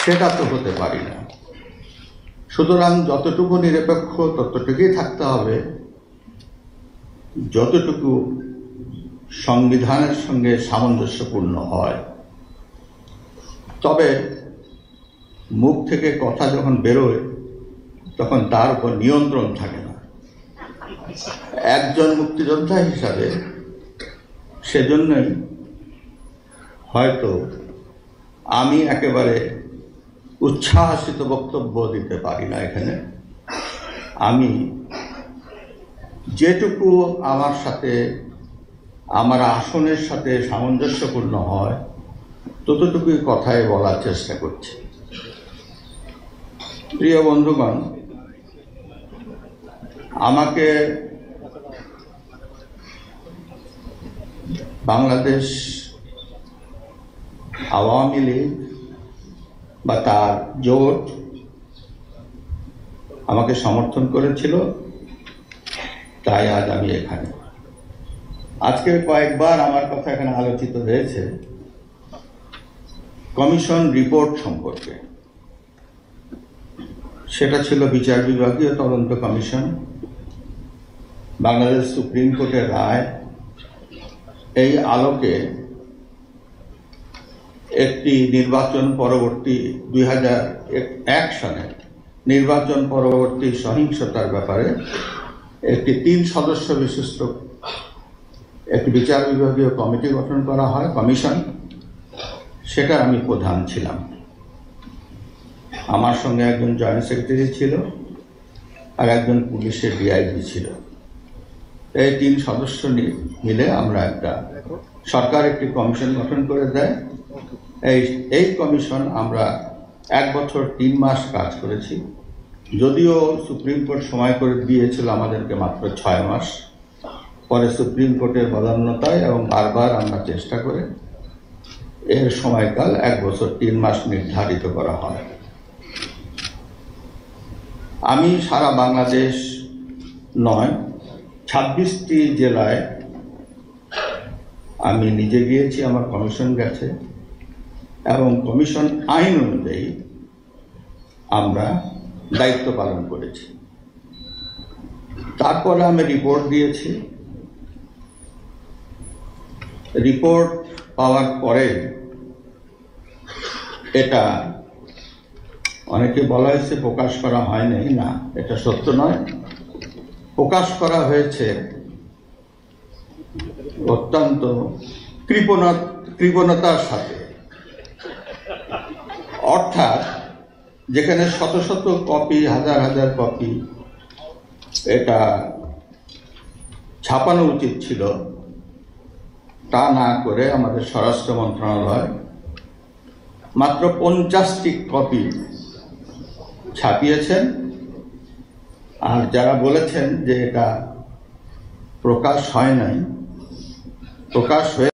সেটা তো হতে পারি না। সুতরাং যতটুকু নিরপেক্ষ ততটুকুই থাকতে হবে যতটুকু সংবিধানের সঙ্গে সামঞ্জস্যপূর্ণ হয়। তবে মুখ থেকে কথা যখন বেরোয় তখন তার উপর নিয়ন্ত্রণ থাকে না। একজন মুক্তিযোদ্ধা হিসাবে সেজন্যই হয়তো আমি একেবারে উচ্ছ্বাসিত বক্তব্য দিতে পারি না। এখানে আমি যেটুকু আমার সাথে আমার আসনের সাথে সামঞ্জস্যপূর্ণ হয় ততটুকুই কথায় বলার চেষ্টা করছি। প্রিয় বন্ধুগণ, আমাকে বাংলাদেশ আওয়ামী লীগ বা তার জোট আমাকে সমর্থন করেছিল, তাই আজ আমি এখানে। আজকে কয়েকবার আমার কথা এখানে আলোচিত হয়েছে কমিশন রিপোর্ট সম্পর্কে। সেটা ছিল বিচার বিভাগীয় তদন্ত কমিশন, বাংলাদেশ সুপ্রিম কোর্টের রায়। এই আলোকে একটি নির্বাচন পরবর্তী 2001 সালে নির্বাচন পরবর্তী সহিংসতার ব্যাপারে একটি 3 সদস্য বিশিষ্ট একটি বিচার বিভাগীয় কমিটি গঠন করা হয়, কমিশন। সেটা আমি প্রধান ছিলাম। আমার সঙ্গে একজন জয়েন্ট সেক্রেটারি ছিল আর একজন পুলিশের ডিআইজি ছিল। এই 3 সদস্য মিলে আমরা সরকার একটি কমিশন গঠন করে দেয়। এই কমিশন আমরা 1 বছর 3 মাস কাজ করেছি, যদিও সুপ্রিম কোর্ট সময় করে দিয়েছিল আমাদেরকে মাত্র 6 মাস। পরে সুপ্রিম কোর্টের বদান্যতায় এবং বারবার আমরা চেষ্টা করে এর সময়কাল 1 বছর 3 মাস নির্ধারিত করা হয়। আমি সারা বাংলাদেশ নয়, 26টি জেলায় আমি নিজে গিয়েছি, আমার কমিশন গেছে, এবং কমিশন আইন অনুযায়ী আমরা দায়িত্ব পালন করেছি। তারপরে আমি রিপোর্ট দিয়েছি। রিপোর্ট পাওয়ার পরে এটা অনেকে বলা হয়েছে প্রকাশ করা হয় নাই। না, এটা সত্য নয়। প্রকাশ করা হয়েছে অত্যন্ত কৃপণতার সাথে। অর্থাৎ যেখানে শত শত কপি, হাজার হাজার কপি এটা ছাপানো উচিত ছিল, তা না করে আমাদের স্বরাষ্ট্র মন্ত্রণালয় মাত্র 50টি কপি ছাপিয়েছেন। আর যারা বলেছেন যে এটা প্রকাশ হয় নাই, প্রকাশ হয়ে